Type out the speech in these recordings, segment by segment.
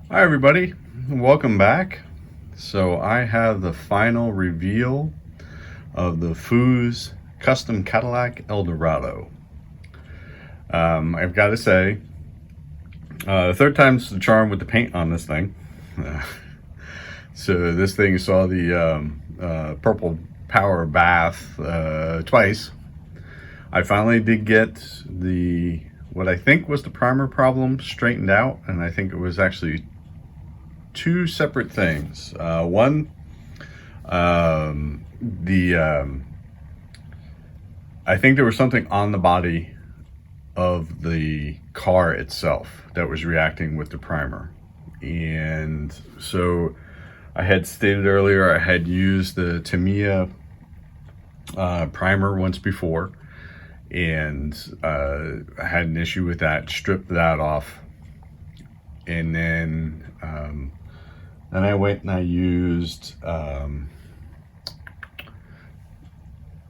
Hi everybody, welcome back. So I have the final reveal of the Foose custom Cadillac Eldorado. I've got to say, the third time's the charm with the paint on this thing. So this thing saw the purple power bath twice. I finally did get what I think was the primer problem straightened out, and I think it was actually two separate things. One, I think there was something on the body of the car itself that was reacting with the primer. And so I had stated earlier, I had used the Tamiya primer once before, and I had an issue with that, stripped that off. And then I went and I used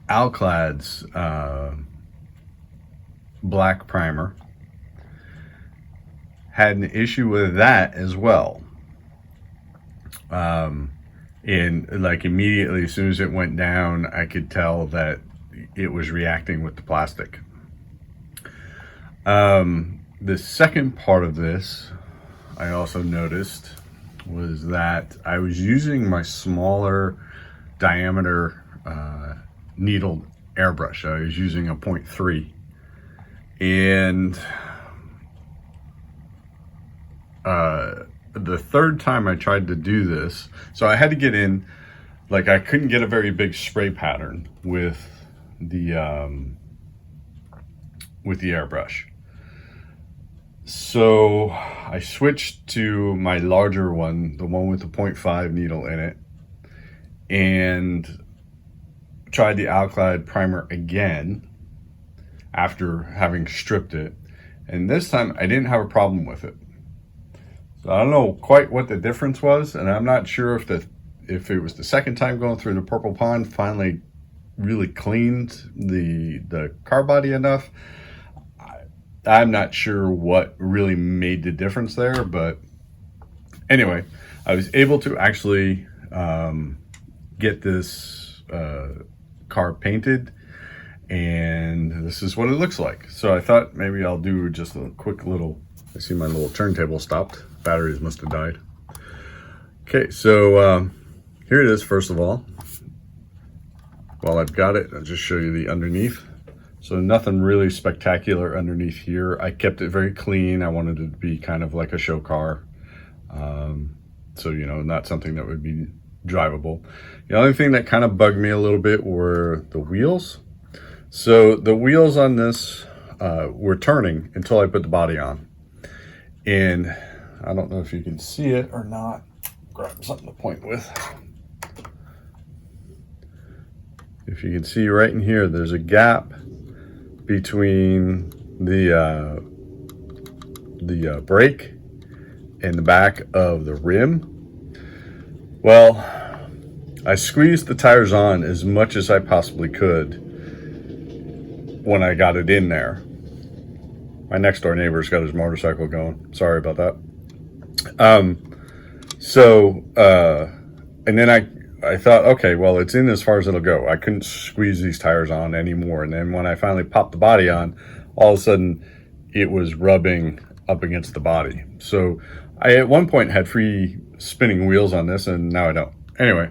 Alclad's black primer. Had an issue with that as well. And like immediately, as soon as it went down, I could tell that it was reacting with the plastic. The second part of this, I also noticed, was that I was using my smaller diameter needled airbrush. I was using a 0.3, and the third time I tried to do this, so I had to get in, like I couldn't get a very big spray pattern with the airbrush. So I switched to my larger one, the one with the 0.5 needle in it, and tried the Alclad primer again after having stripped it. And this time I didn't have a problem with it. So I don't know quite what the difference was, and I'm not sure if it was the second time going through the purple pond finally really cleaned the car body enough. I'm not sure what really made the difference there, but anyway, I was able to actually get this car painted, and this is what it looks like. So I thought maybe I'll do just a quick little, I see my little turntable stopped. Batteries must have died. Okay, so here it is. First of all, while I've got it, I'll just show you the underneath. So nothing really spectacular underneath here. I kept it very clean. I wanted it to be kind of like a show car. So, you know, not something that would be drivable. The only thing that kind of bugged me a little bit were the wheels. So the wheels on this were turning until I put the body on. And I don't know if you can see it or not. Grab something to point with. If you can see right in here, there's a gap between the brake and the back of the rim. Well, I squeezed the tires on as much as I possibly could when I got it in there. My next door neighbor's got his motorcycle going. Sorry about that. And then I thought, okay, well, it's in as far as it'll go. I couldn't squeeze these tires on anymore. And then when I finally popped the body on, all of a sudden it was rubbing up against the body. So I, at one point, had free spinning wheels on this, and now I don't. Anyway,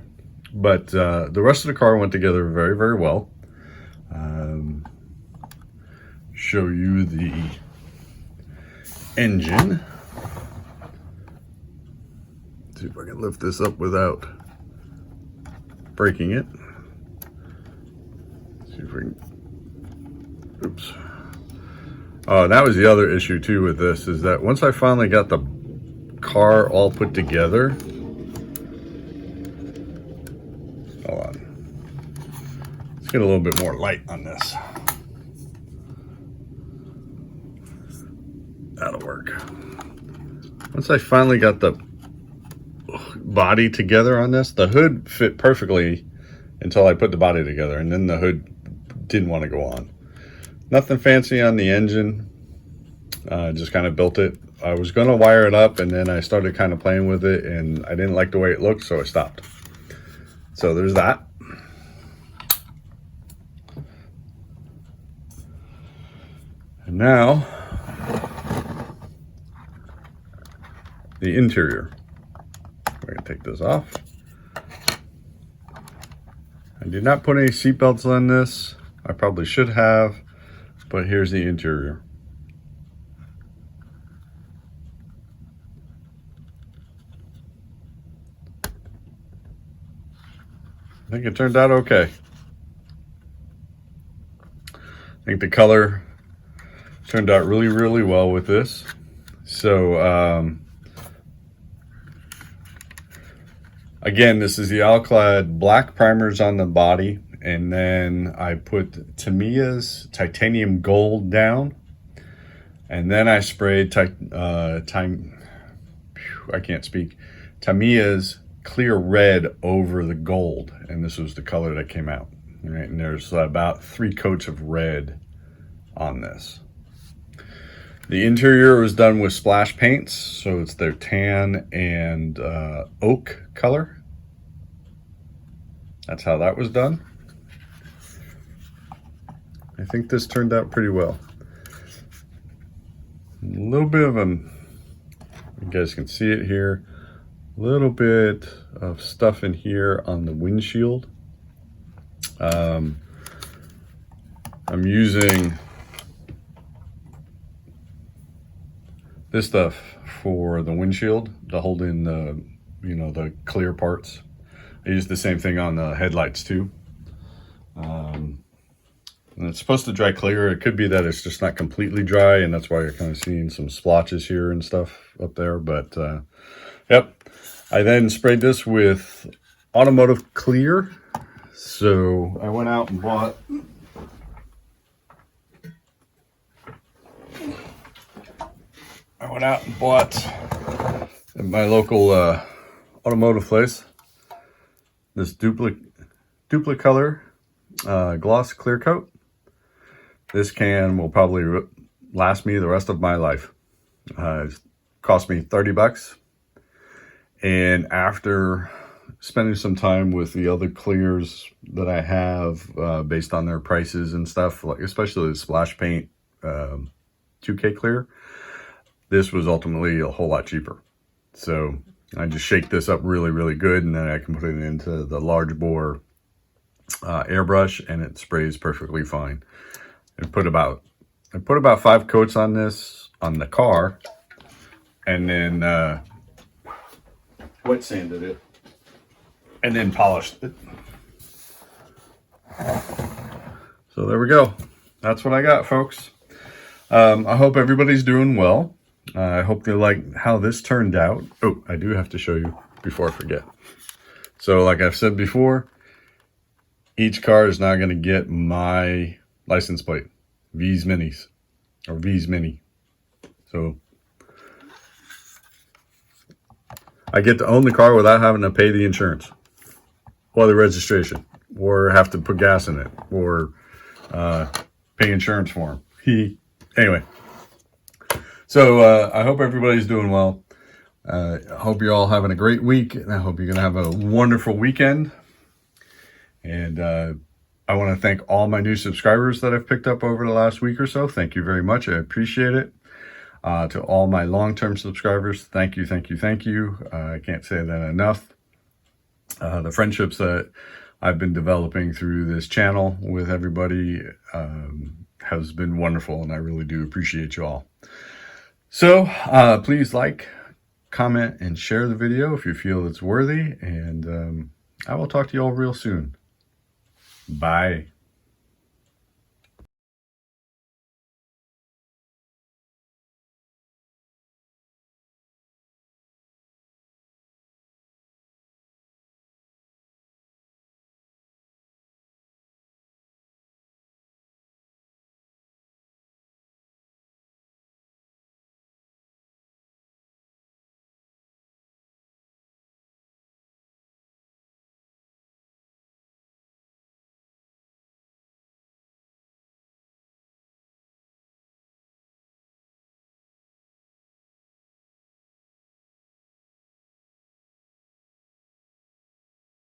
but the rest of the car went together very, very well. Show you the engine. See if I can lift this up without breaking it. See if we can, oops. That was the other issue too with this, is that once I finally got the car all put together, hold on, let's get a little bit more light on this. That'll work. Once I finally got the body together on this, the hood fit perfectly until I put the body together, and then the hood didn't want to go on. Nothing fancy on the engine, just kind of built it I was going to wire it up, and then I started kind of playing with it, and I didn't like the way it looked, so I stopped. So there's that. And now, the interior. We're going to take this off. I did not put any seat belts on this. I probably should have, but here's the interior. I think it turned out okay. I think the color turned out really, really well with this. So, again, this is the Alclad black primers on the body, and then I put Tamiya's titanium gold down, and then I sprayed Tamiya's clear red over the gold, and this was the color that came out. Right, and there's about 3 coats of red on this. The interior was done with splash paints, so it's their tan and oak color. That's how that was done. I think this turned out pretty well. A little bit of you guys can see it here, a little bit of stuff in here on the windshield. I'm using this stuff for the windshield to hold in the, the clear parts. I use the same thing on the headlights too. And it's supposed to dry clear. It could be that it's just not completely dry, and that's why you're kind of seeing some splotches here and stuff up there. But yep. I then sprayed this with automotive clear. So I went out and bought at my local automotive place this duplicate color gloss clear coat. This can will probably last me the rest of my life. It cost me $30, and after spending some time with the other clears that I have based on their prices and stuff, like especially the splash paint 2K clear, this was ultimately a whole lot cheaper. So I just shake this up really, really good, and then I can put it into the large bore airbrush, and it sprays perfectly fine. I put about 5 coats on this on the car, and then wet sanded it, and then polished it. So there we go. That's what I got, folks. I hope everybody's doing well. I hope they like how this turned out. Oh, I do have to show you before I forget. So like I've said before, each car is not going to get my license plate, V's Minis or V's Mini. So I get to own the car without having to pay the insurance or the registration or have to put gas in it or pay insurance for them. Anyway, so I hope everybody's doing well. I hope you're all having a great week, and I hope you're going to have a wonderful weekend. And I want to thank all my new subscribers that I've picked up over the last week or so. Thank you very much. I appreciate it. To all my long-term subscribers, thank you, thank you, thank you. I can't say that enough. The friendships that I've been developing through this channel with everybody has been wonderful, and I really do appreciate you all. So please like, comment, and share the video if you feel it's worthy, and I will talk to you all real soon. Bye.